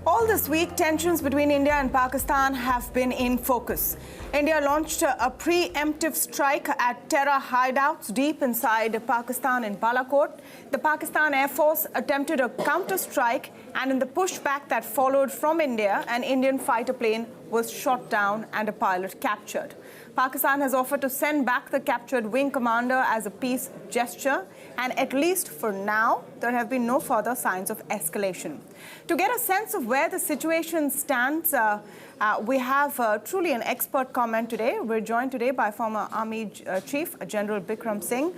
All this week, tensions between India and Pakistan have been in focus. India launched a preemptive strike at terror hideouts deep inside Pakistan in Balakot. The Pakistan Air Force attempted a counter-strike, and in the pushback that followed from India, an Indian fighter plane was shot down and a pilot captured. Pakistan has offered to send back the captured wing commander as a peace gesture, and at least for now, there have been no further signs of escalation. To get a sense of where the situation stands, we have truly an expert comment today. We're joined today by former Army Chief General Bikram Singh.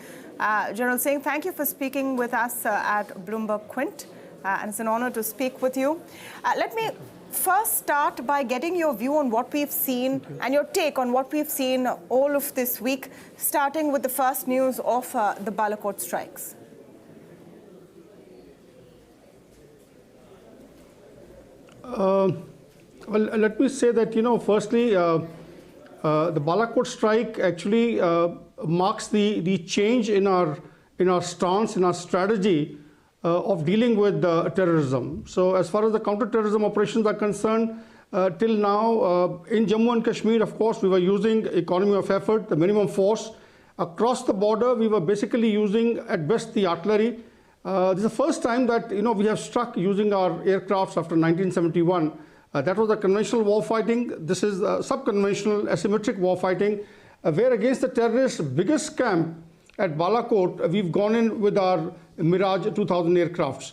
General Singh, thank you for speaking with us at Bloomberg Quint, and it's an honor to speak with you. Let me first start by getting your view on what we've seen and your take on what we've seen all of this week, starting with the first news of the Balakot strikes. Well, let me say that, firstly, the Balakot strike actually marks the change in our stance, in our strategy of dealing with terrorism. So as far as the counter-terrorism operations are concerned, till now, in Jammu and Kashmir, of course, we were using economy of effort, the minimum force. Across the border, we were basically using, at best, the artillery. This is the first time that, we have struck using our aircrafts after 1971. That was the conventional war fighting. This is sub-conventional asymmetric war fighting, where against the terrorists' biggest camp at Balakot, we've gone in with our Mirage 2000 aircrafts.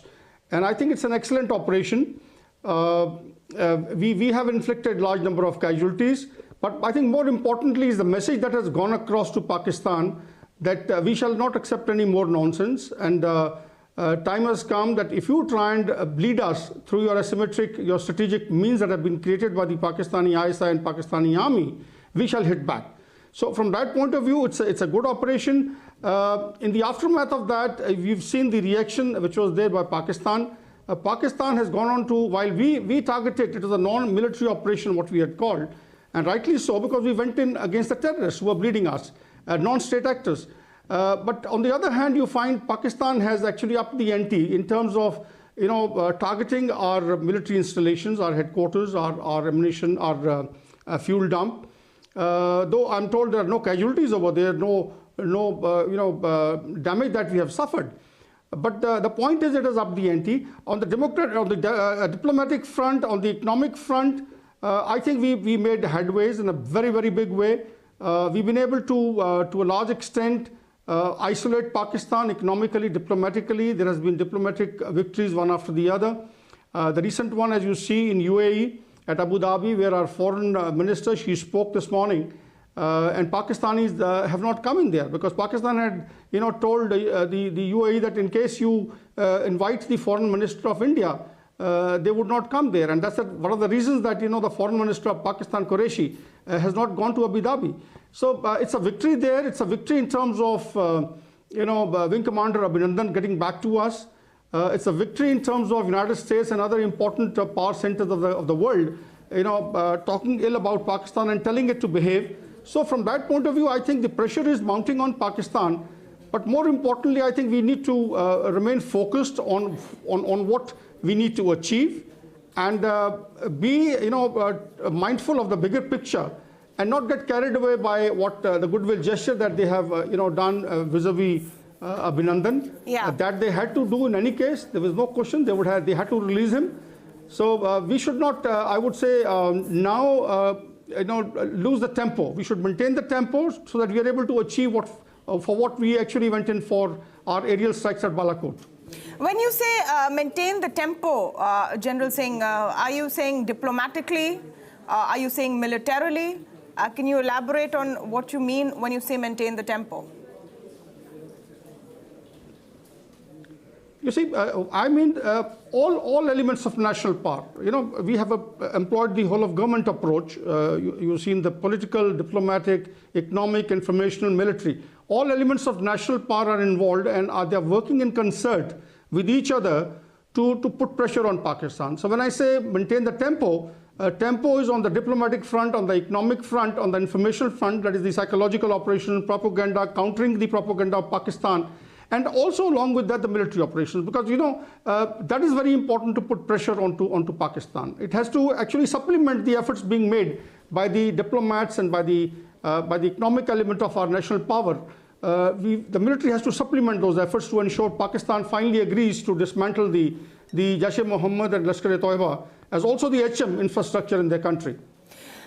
And I think it's an excellent operation. We have inflicted large number of casualties, but I think more importantly is the message that has gone across to Pakistan that we shall not accept any more nonsense. And time has come that if you try and bleed us through your asymmetric, your strategic means that have been created by the Pakistani ISI and Pakistani army, we shall hit back. So from that point of view, it's a good operation. In the aftermath of that, we've seen the reaction which was there by Pakistan. Pakistan has gone on to, while we targeted, it was a non-military operation, what we had called, and rightly so, because we went in against the terrorists who were bleeding us, non-state actors. But on the other hand, you find Pakistan has actually upped the ante in terms of, targeting our military installations, our headquarters, our ammunition, our fuel dump. Though I'm told there are no casualties over there, no damage that we have suffered. But the point is, it has upped the ante. On the diplomatic front, on the economic front, I think we made headways in a very, very big way. We've been able to a large extent, isolate Pakistan economically, diplomatically. There has been diplomatic victories one after the other. The recent one, as you see in UAE, at Abu Dhabi, where our foreign minister, she spoke this morning, and Pakistanis have not come in there because Pakistan had, told the UAE that in case you invite the foreign minister of India, they would not come there. And that's one of the reasons that, the foreign minister of Pakistan, Qureshi, has not gone to Abu Dhabi. So it's a victory there. It's a victory in terms of, Wing Commander Abhinandan getting back to us. It's a victory in terms of United States and other important power centers of the world, talking ill about Pakistan and telling it to behave. So from that point of view, I think the pressure is mounting on Pakistan. But more importantly, I think we need to remain focused on what we need to achieve and be, mindful of the bigger picture and not get carried away by what the goodwill gesture that they have, done vis-a-vis Abhinandan, that they had to do in any case. There was no question. They had to release him. So we should not, I would say, now, lose the tempo. We should maintain the tempo so that we are able to achieve what we actually went in for our aerial strikes at Balakot. When you say maintain the tempo, General Singh, are you saying diplomatically? Are you saying militarily? Can you elaborate on what you mean when you say maintain the tempo? You see, I mean all elements of national power. We have employed the whole of government approach. You've seen the political, diplomatic, economic, informational, military. All elements of national power are involved and they're working in concert with each other to put pressure on Pakistan. So when I say maintain the tempo, tempo is on the diplomatic front, on the economic front, on the informational front, that is the psychological operation, propaganda, countering the propaganda of Pakistan, And also along with that, the military operations, because that is very important to put pressure onto Pakistan. It has to actually supplement the efforts being made by the diplomats and by the economic element of our national power. The military has to supplement those efforts to ensure Pakistan finally agrees to dismantle the Jaish-e-Mohammed and Lashkar-e-Toiba as also the HM infrastructure in their country.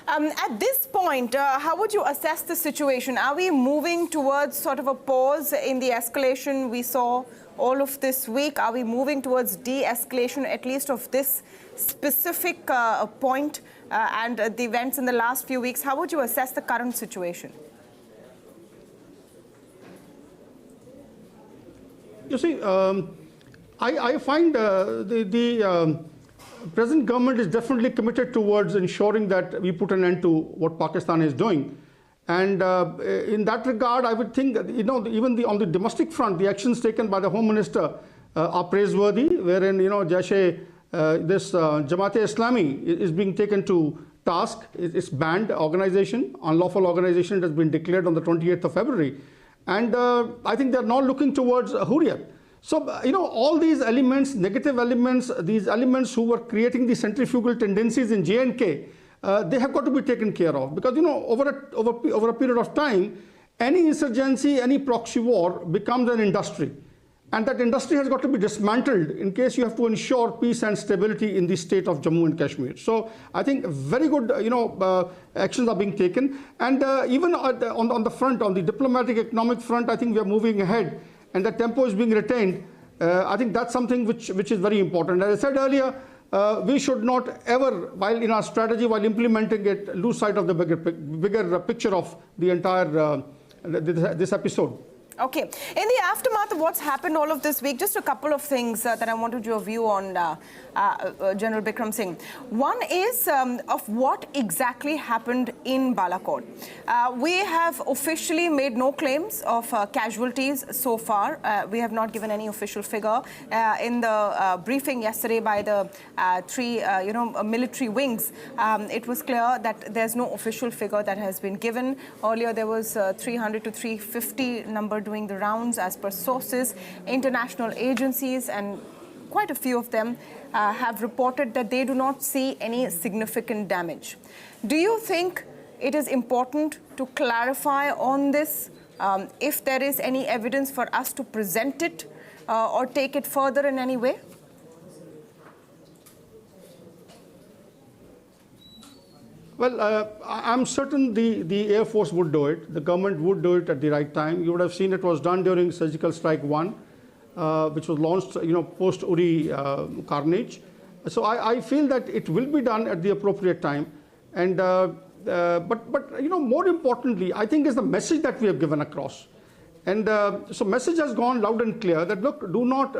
At this point, how would you assess the situation? Are we moving towards sort of a pause in the escalation we saw all of this week? Are we moving towards de-escalation, at least of this specific point and the events in the last few weeks? How would you assess the current situation? You see, I find the present government is definitely committed towards ensuring that we put an end to what Pakistan is doing. And in that regard, I would think that, even on the domestic front, the actions taken by the Home Minister are praiseworthy, wherein, this Jamaat-e-Islami is being taken to task. It's banned organization, unlawful organization. It has been declared on the 28th of February. And I think they're now looking towards Hurriyat. So, all these elements, negative elements, these elements who were creating the centrifugal tendencies in J&K, they have got to be taken care of. Because, over a period of time, any insurgency, any proxy war becomes an industry. And that industry has got to be dismantled in case you have to ensure peace and stability in the state of Jammu and Kashmir. So I think very good, actions are being taken. And even on the front, on the diplomatic, economic front, I think we are moving ahead. And the tempo is being retained. I think that's something which is very important. As I said earlier, we should not ever, while in our strategy, while implementing it, lose sight of the bigger picture of the entire this episode. Okay. In the aftermath of what's happened all of this week, just a couple of things that I wanted your view on, General Bikram Singh. One is of what exactly happened in Balakot. We have officially made no claims of casualties so far. We have not given any official figure. In the briefing yesterday by the three, military wings, it was clear that there's no official figure that has been given. Earlier, there was 300 to 350 number doing the rounds as per sources. International agencies and quite a few of them have reported that they do not see any significant damage. Do you think it is important to clarify on this, if there is any evidence for us to present it or take it further in any way? Well, I'm certain the Air Force would do it. The government would do it at the right time. You would have seen it was done during Surgical Strike 1, which was launched, post-Uri carnage. So I feel that it will be done at the appropriate time. And but more importantly, I think is the message that we have given across. And so message has gone loud and clear that, look, do not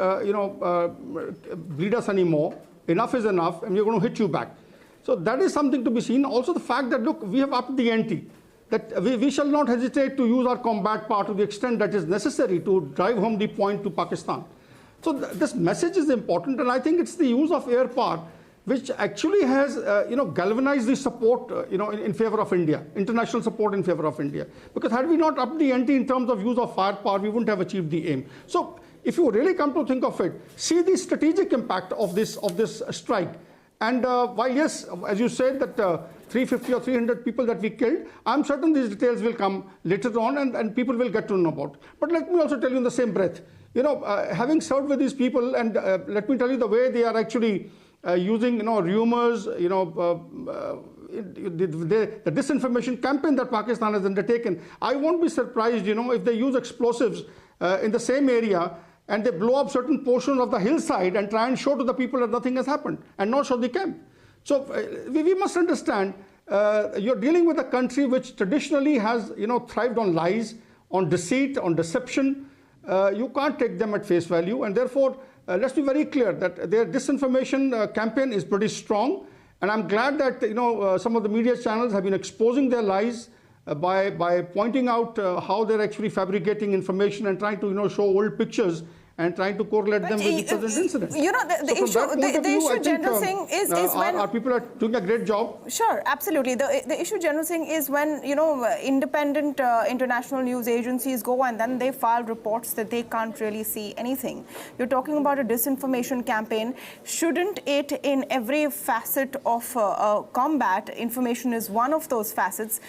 bleed us anymore. Enough is enough, and we're going to hit you back. So that is something to be seen. Also the fact that, look, we have upped the ante, that we shall not hesitate to use our combat power to the extent that is necessary to drive home the point to Pakistan. So this message is important, and I think it's the use of air power which actually has, galvanized the support, in favor of India, international support in favor of India. Because had we not upped the ante in terms of use of firepower, we wouldn't have achieved the aim. So if you really come to think of it, see the strategic impact of this strike. And while, yes, as you said, that 350 or 300 people that we killed, I'm certain these details will come later on and people will get to know about. But let me also tell you in the same breath, having served with these people, and let me tell you the way they are actually using, rumors, the disinformation campaign that Pakistan has undertaken. I won't be surprised, if they use explosives in the same area, and they blow up certain portions of the hillside and try and show to the people that nothing has happened, and not show the camp. So we must understand, you're dealing with a country which traditionally has, thrived on lies, on deceit, on deception. You can't take them at face value, and therefore, let's be very clear that their disinformation campaign is pretty strong. And I'm glad that, some of the media channels have been exposing their lies by pointing out how they're actually fabricating information and trying to, show old pictures and trying to correlate them with the present incident. You know, the issue, General Singh, is when our people are doing a great job. Sure, absolutely. The issue, General Singh, is when, you know, independent international news agencies go and then they file reports that they can't really see anything. You're talking about a disinformation campaign. Shouldn't it, in every facet of combat, information is one of those facets,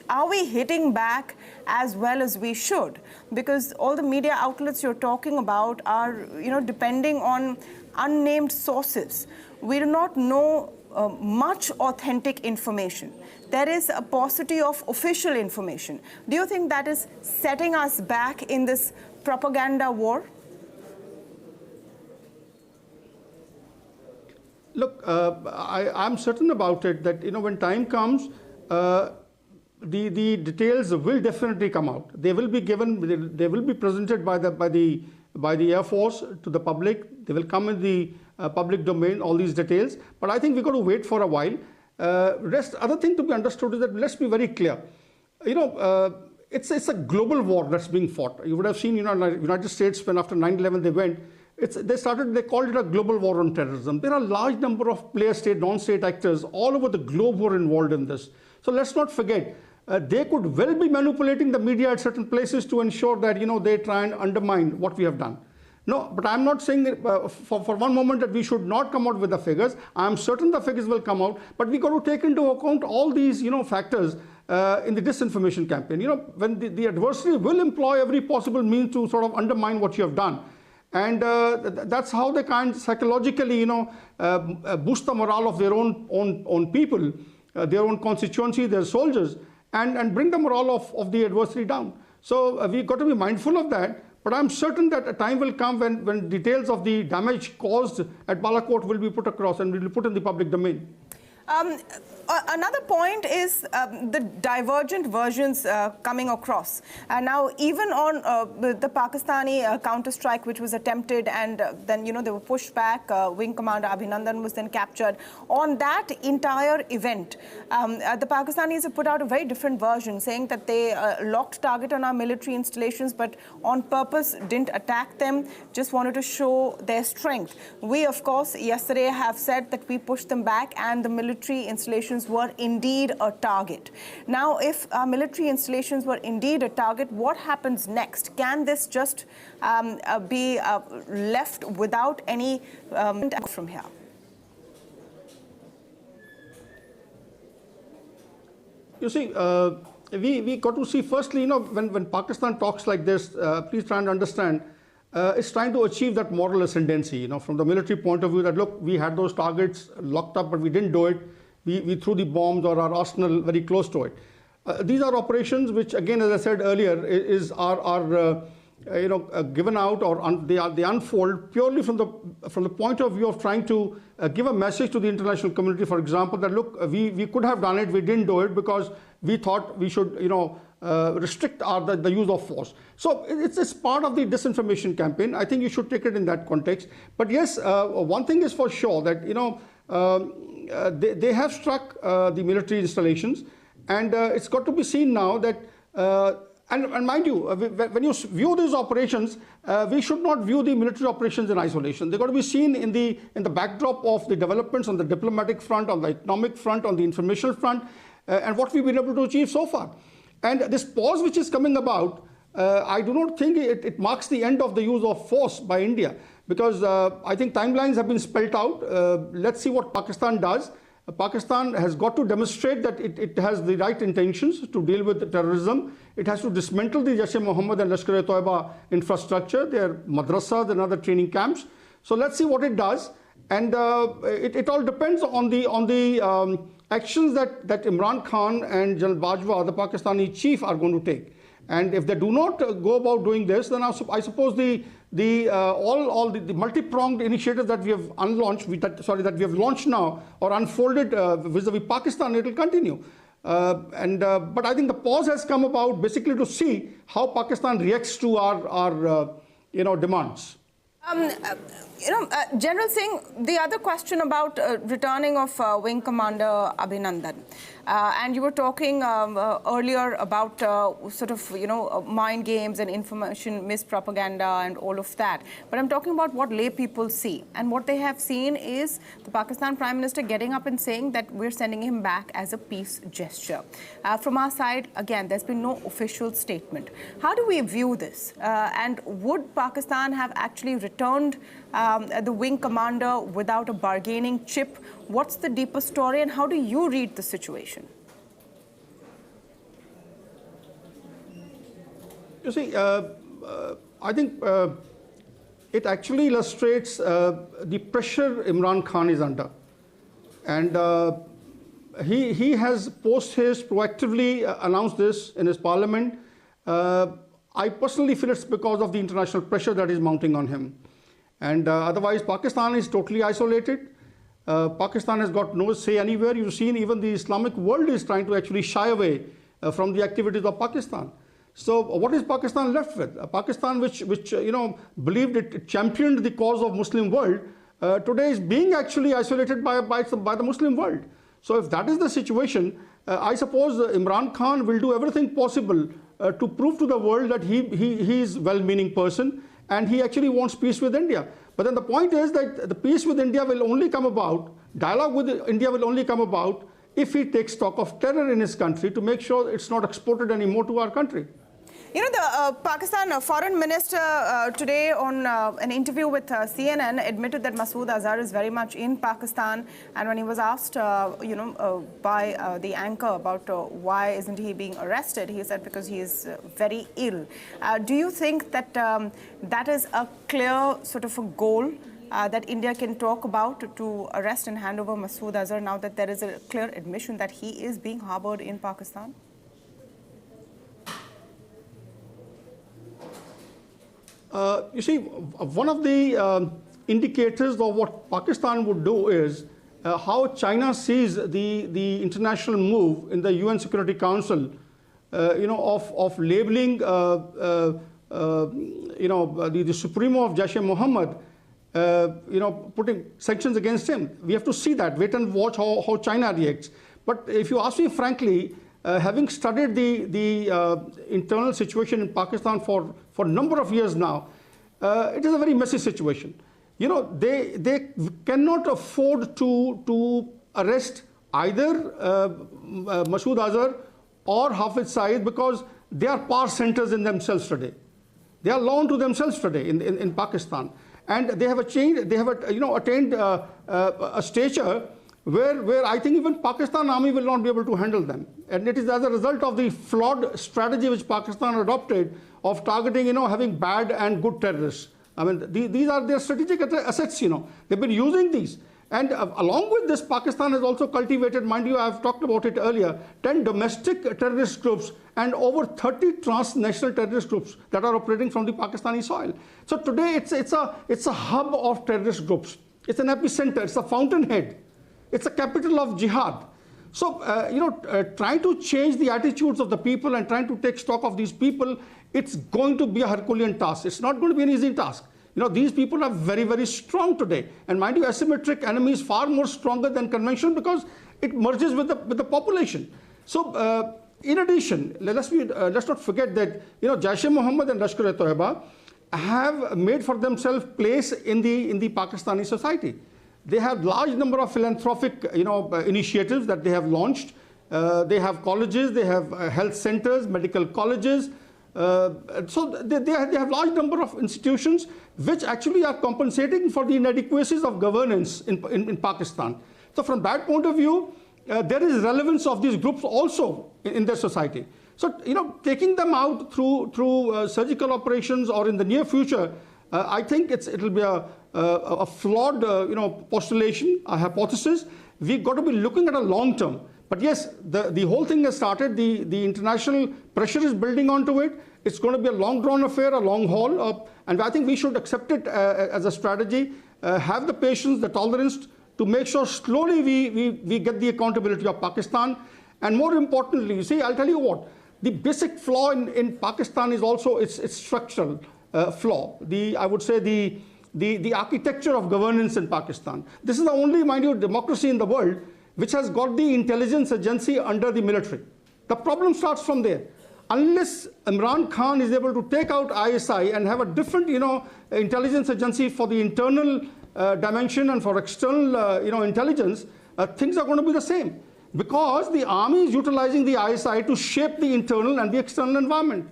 are we hitting back as well as we should? Because all the media outlets you're talking about are, you know, depending on unnamed sources. We do not know much authentic information. There is a paucity of official information. Do you think that is setting us back in this propaganda war? Look, I'm certain about it that, you know, when time comes, the details will definitely come out. They will be given. They will be presented by the Air Force to the public. They will come in the public domain, all these details. But I think we've got to wait for a while. Other thing to be understood is that, let's be very clear. You know, it's a global war that's being fought. You would have seen, you know, United States, when after 9/11 they went, they called it a global war on terrorism. There are a large number of player state, non-state actors all over the globe who are involved in this. So let's not forget, they could well be manipulating the media at certain places to ensure that, you know, they try and undermine what we have done. No, but I'm not saying for one moment that we should not come out with the figures. I'm certain the figures will come out, but we got to take into account all these, you know, factors in the disinformation campaign. You know, when the adversary will employ every possible means to sort of undermine what you have done. And that's how they kind of psychologically, you know, boost the morale of their own people, their own constituency, their soldiers, and bring the morale of the adversary down. So we've got to be mindful of that. But I'm certain that a time will come when details of the damage caused at Balakot will be put across and will be put in the public domain. Another point is the divergent versions coming across. Now, even on the Pakistani counter-strike, which was attempted, and then, you know, they were pushed back. Wing Commander Abhinandan was then captured. On that entire event, the Pakistanis have put out a very different version, saying that they locked target on our military installations, but on purpose didn't attack them, just wanted to show their strength. We, of course, yesterday have said that we pushed them back, and the military installations were indeed a target. Now, if our military installations were indeed a target, what happens next? Can this just be left without any from here? You see, we got to see, firstly, you know, when Pakistan talks like this, please try and understand, it's trying to achieve that moral ascendancy, you know, from the military point of view, that, look, we had those targets locked up, but we didn't do it. We threw the bombs or our arsenal very close to it. These are operations which, again, as I said earlier, are given out, or they unfold purely from the point of view of trying to give a message to the international community, for example, that, look, we could have done it, we didn't do it because we thought we should, you know, restrict the use of force. So it's part of the disinformation campaign. I think you should take it in that context. But yes, one thing is for sure, that, you know, they have struck the military installations, and it's got to be seen now that, and mind you, when you view these operations, we should not view the military operations in isolation. They've got to be seen in the backdrop of the developments on the diplomatic front, on the economic front, on the informational front, and what we've been able to achieve so far. And this pause which is coming about, I do not think it marks the end of the use of force by India, because I think timelines have been spelled out. Let's see what Pakistan does. Pakistan has got to demonstrate that it has the right intentions to deal with terrorism. It has to dismantle the Jaish-e-Mohammed and Lashkar-e-Toiba infrastructure, their madrasas and other training camps. So let's see what it does. And it all depends on the actions that Imran Khan and General Bajwa, the Pakistani chief, are going to take. And if they do not go about doing this, then I suppose the multi-pronged initiatives that we have that we have launched now or unfolded vis-a-vis Pakistan, it will continue. But I think the pause has come about basically to see how Pakistan reacts to our demands. General Singh, the other question about returning of Wing Commander Abhinandan. And you were talking earlier about sort of, mind games and information mispropaganda and all of that. But I'm talking about what lay people see. And what they have seen is the Pakistan Prime Minister getting up and saying that we're sending him back as a peace gesture. From our side, again, there's been no official statement. How do we view this? And would Pakistan have actually returned the wing commander without a bargaining chip? What's the deeper story, and how do you read the situation? You see, I think it actually illustrates the pressure Imran Khan is under. And he has post-haste proactively announced this in his parliament. I personally feel it's because of the international pressure that is mounting on him. And otherwise, Pakistan is totally isolated. Pakistan has got no say anywhere. You've seen even the Islamic world is trying to actually shy away from the activities of Pakistan. So what is Pakistan left with? Pakistan, which believed it championed the cause of Muslim world, today is being actually isolated by the Muslim world. So if that is the situation, I suppose Imran Khan will do everything possible to prove to the world that he is a well-meaning person and he actually wants peace with India. But then the point is that the peace with India will only come about, dialogue with India will only come about if he takes stock of terror in his country to make sure it's not exported anymore to our country. You know, the Pakistan foreign minister today on an interview with CNN admitted that Masood Azhar is very much in Pakistan. And when he was asked, by the anchor about why isn't he being arrested, he said because he is very ill. Do you think that that is a clear sort of a goal that India can talk about to arrest and hand over Masood Azhar now that there is a clear admission that he is being harbored in Pakistan? You see, one of the indicators of what Pakistan would do is how China sees the international move in the UN Security Council, of labeling, the Supremo of Jaish-e-Mohammed, putting sanctions against him. We have to see that, wait and watch how China reacts. But if you ask me frankly, having studied the internal situation in Pakistan for a number of years now, it is a very messy situation. They cannot afford to arrest either Masood Azhar or Hafiz Saeed because they are power centers in themselves today. They are law unto themselves today in Pakistan, and they have attained a stature where I think even Pakistan army will not be able to handle them. And it is as a result of the flawed strategy which Pakistan adopted of targeting, having bad and good terrorists. I mean, these are their strategic assets, They've been using these. And along with this, Pakistan has also cultivated, mind you, I've talked about it earlier, 10 domestic terrorist groups and over 30 transnational terrorist groups that are operating from the Pakistani soil. So today it's a hub of terrorist groups. It's an epicenter, it's a fountainhead. It's a capital of jihad. So, trying to change the attitudes of the people and trying to take stock of these people, it's going to be a Herculean task. It's not going to be an easy task. These people are very, very strong today. And mind you, asymmetric enemy is far more stronger than conventional because it merges with the population. So, in addition, let's not forget that, Jaish-e-Mohammed and Lashkar-e-Toiba have made for themselves place in the Pakistani society. They have large number of philanthropic, initiatives that they have launched. They have colleges, they have health centers, medical colleges. So they have large number of institutions which actually are compensating for the inadequacies of governance in Pakistan. So from that point of view, there is relevance of these groups also in their society. So, taking them out through surgical operations or in the near future, I think it'll be a flawed, postulation, a hypothesis. We've got to be looking at a long term. But yes, the whole thing has started. The international pressure is building onto it. It's going to be a long drawn affair, a long haul. And I think we should accept it as a strategy, have the patience, the tolerance to make sure slowly we get the accountability of Pakistan. And more importantly, you see, I'll tell you what, the basic flaw in Pakistan is also its structural flaw. I would say the architecture of governance in Pakistan. This is the only, mind you, democracy in the world which has got the intelligence agency under the military. The problem starts from there. Unless Imran Khan is able to take out ISI and have a different, intelligence agency for the internal dimension and for external, intelligence, things are going to be the same. Because the army is utilizing the ISI to shape the internal and the external environment.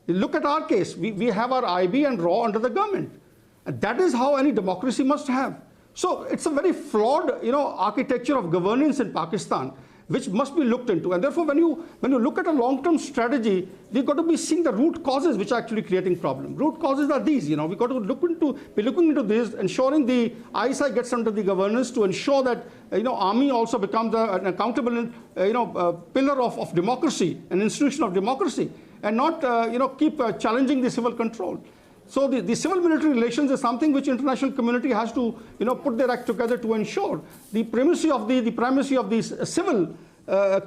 Look at our case. We have our IB and RAW under the government. And that is how any democracy must have. So it's a very flawed, architecture of governance in Pakistan, which must be looked into. And therefore, when you look at a long-term strategy, we've got to be seeing the root causes which are actually creating problems. Root causes are these. We've got to be looking into this, ensuring the ISI gets under the governance to ensure that army also becomes an accountable pillar of democracy, an institution of democracy, and not keep challenging the civil control. So the civil-military relations is something which international community has to put their act together to ensure the primacy of the civil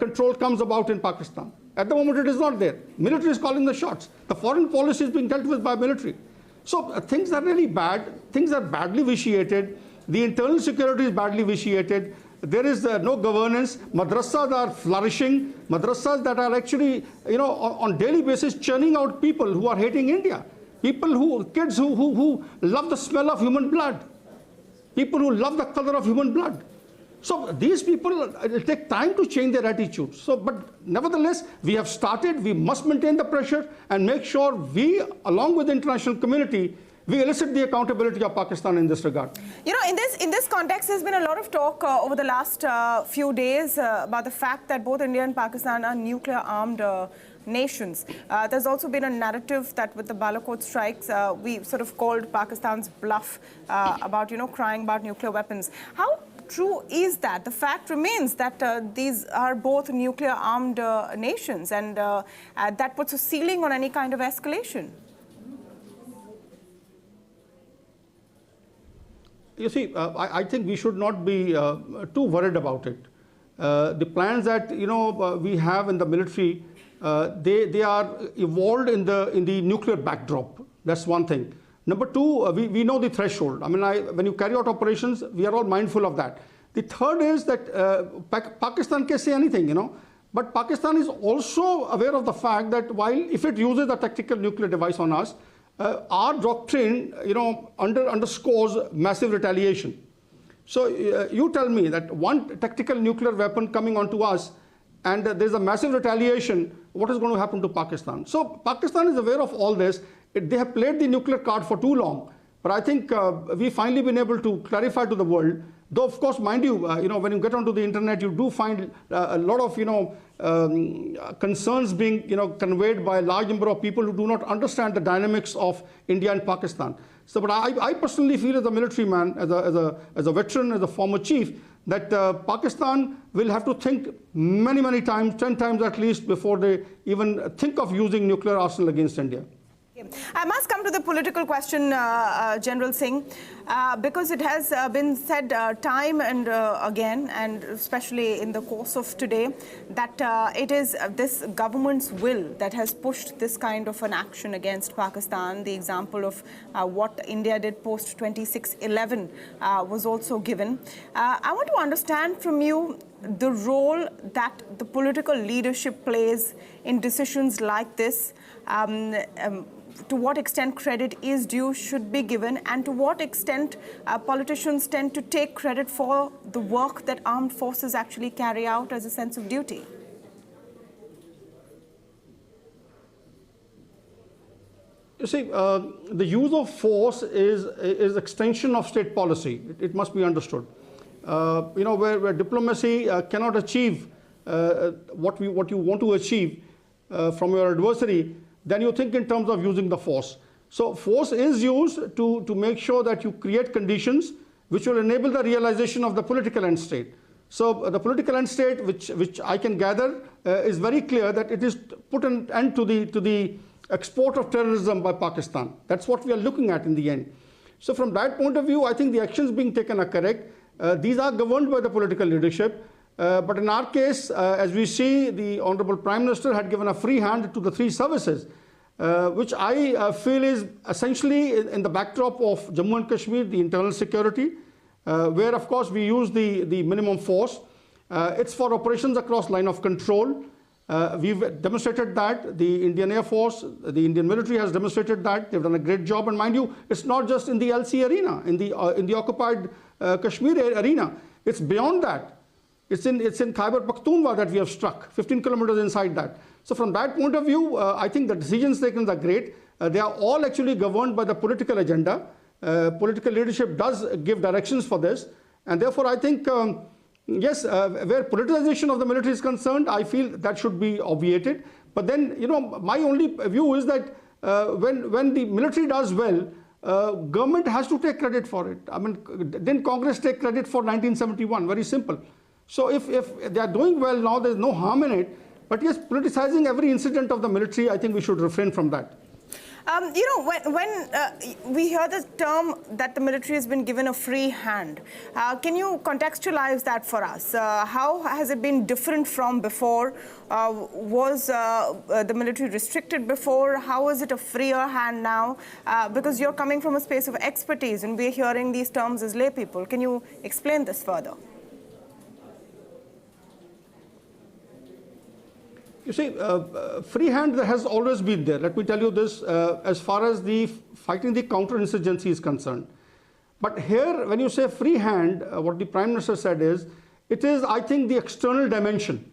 control comes about in Pakistan. At the moment, it is not there. Military is calling the shots. The foreign policy is being dealt with by military. So things are really bad. Things are badly vitiated. The internal security is badly vitiated. There is no governance. Madrasas are flourishing. Madrasas that are actually, on daily basis churning out people who are hating India. Kids who love the smell of human blood. People who love the color of human blood. So these people, it will take time to change their attitudes. But nevertheless, we have started. We must maintain the pressure and make sure we, along with the international community, we elicit the accountability of Pakistan in this regard. In this context, there's been a lot of talk over the last few days about the fact that both India and Pakistan are nuclear-armed nations. There's also been a narrative that with the Balakot strikes, we sort of called Pakistan's bluff about, crying about nuclear weapons. How true is that? The fact remains that these are both nuclear-armed nations, and that puts a ceiling on any kind of escalation. You see, I think we should not be too worried about it. The plans that we have in the military, they are evolved in the nuclear backdrop. That's one thing. Number two, we know the threshold. When you carry out operations, we are all mindful of that. The third is that Pakistan can say anything, but Pakistan is also aware of the fact that while if it uses a tactical nuclear device on us, our doctrine, underscores massive retaliation. So you tell me that one tactical nuclear weapon coming onto us, and there's a massive retaliation, what is going to happen to Pakistan? So Pakistan is aware of all this. They have played the nuclear card for too long. But I think we've finally been able to clarify to the world. Though, of course, mind you, when you get onto the internet, you do find a lot of, concerns being, conveyed by a large number of people who do not understand the dynamics of India and Pakistan. So, but I personally feel as a military man, as a veteran, as a former chief, that Pakistan will have to think many, many times, 10 times at least, before they even think of using nuclear arsenal against India. I must come to the political question, General Singh, because it has been said time and again, and especially in the course of today, that it is this government's will that has pushed this kind of an action against Pakistan. The example of what India did post-26/11 was also given. I want to understand from you the role that the political leadership plays in decisions like this. To what extent credit is due, should be given, and to what extent politicians tend to take credit for the work that armed forces actually carry out as a sense of duty? You see, the use of force is extension of state policy. It must be understood. Where diplomacy cannot achieve what you want to achieve from your adversary, then you think in terms of using the force. So force is used to make sure that you create conditions which will enable the realization of the political end state. So the political end state, which I can gather, is very clear that it is put an end to the export of terrorism by Pakistan. That's what we are looking at in the end. So from that point of view, I think the actions being taken are correct. These are governed by the political leadership. But in our case, as we see, the Honorable Prime Minister had given a free hand to the three services, which I feel is essentially in the backdrop of Jammu and Kashmir, the internal security, where of course we use the minimum force. It's for operations across line of control. We've demonstrated that. The Indian Air Force, the Indian military has demonstrated that. They've done a great job. And mind you, it's not just in the LC arena, in the occupied Kashmir arena. It's beyond that. It's in Khyber Pakhtunkhwa that we have struck, 15 kilometers inside that. So from that point of view, I think the decisions taken are great. They are all actually governed by the political agenda. Political leadership does give directions for this. And therefore, I think, yes, where politicization of the military is concerned, I feel that should be obviated. But then, my only view is that when the military does well, government has to take credit for it. I mean, didn't Congress take credit for 1971? Very simple. So if they are doing well now, there's no harm in it. But yes, politicizing every incident of the military, I think we should refrain from that. When we hear the term that the military has been given a free hand, can you contextualize that for us? How has it been different from before? Was the military restricted before? How is it a freer hand now? Because you're coming from a space of expertise and we're hearing these terms as lay people. Can you explain this further? You see, free hand has always been there. Let me tell you this, as far as the fighting the counterinsurgency is concerned. But here, when you say free hand, what the Prime Minister said is, it is, I think, the external dimension.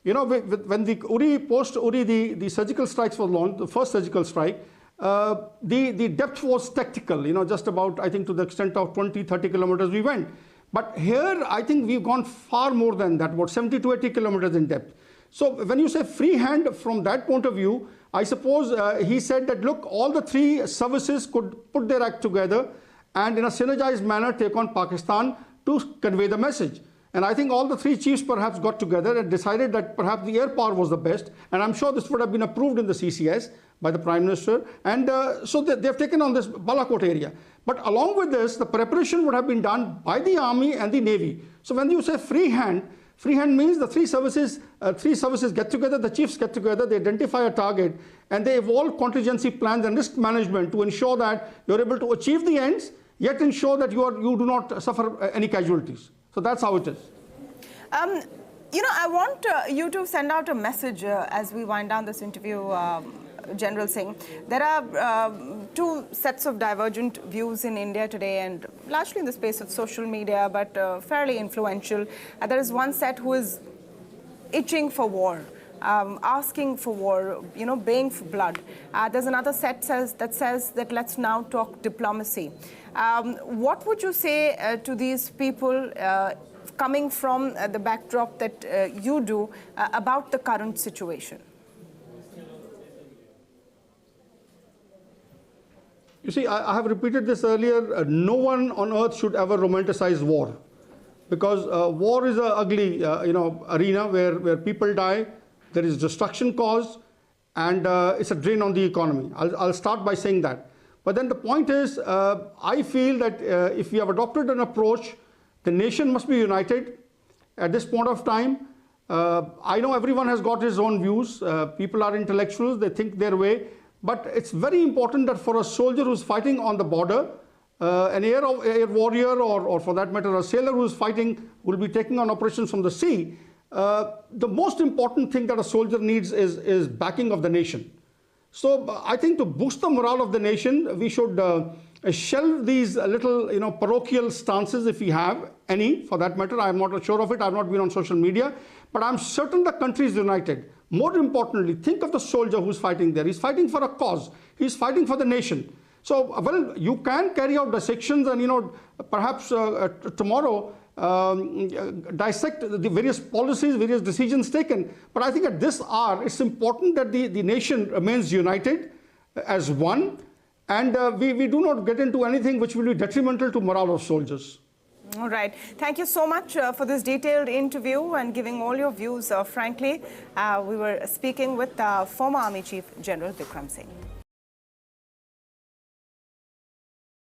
When the post-Uri, the surgical strikes were launched, the first surgical strike, the depth was tactical, just about, I think, to the extent of 20, 30 kilometers we went. But here, I think we've gone far more than that, about 70 to 80 kilometers in depth. So when you say free hand from that point of view, I suppose he said that, look, all the three services could put their act together and in a synergized manner take on Pakistan to convey the message. And I think all the three chiefs perhaps got together and decided that perhaps the air power was the best. And I'm sure this would have been approved in the CCS by the Prime Minister. And so they've taken on this Balakot area. But along with this, the preparation would have been done by the Army and the Navy. So when you say free hand means the three services get together, the chiefs get together, they identify a target, and they evolve contingency plans and risk management to ensure that you're able to achieve the ends, yet ensure that you do not suffer any casualties. So that's how it is. I want you to send out a message as we wind down this interview, General Singh. There are two sets of divergent views in India today, and largely in the space of social media, but fairly influential. There is one set who is itching for war, asking for war, baying for blood. There's another set that says that let's now talk diplomacy. What would you say to these people coming from the backdrop that you do about the current situation? You see, I have repeated this earlier. No one on earth should ever romanticize war, because war is an ugly, arena where people die, there is destruction caused, and it's a drain on the economy. I'll start by saying that. But then the point is, I feel that if we have adopted an approach, the nation must be united at this point of time. I know everyone has got his own views. People are intellectuals, they think their way. But it's very important that for a soldier who's fighting on the border, an air warrior or for that matter a sailor who's fighting, will be taking on operations from the sea, the most important thing that a soldier needs is backing of the nation. So I think to boost the morale of the nation, we should shelve these little parochial stances, if we have any, for that matter. I'm not sure of it. I've not been on social media. But I'm certain the country is united. More importantly, think of the soldier who's fighting there. He's fighting for a cause. He's fighting for the nation. So, well, you can carry out dissections and, perhaps tomorrow dissect the various policies, various decisions taken. But I think at this hour, it's important that the nation remains united as one. And we do not get into anything which will be detrimental to morale of soldiers. All right. Thank you so much for this detailed interview and giving all your views frankly. We were speaking with former Army Chief General Vikram Singh.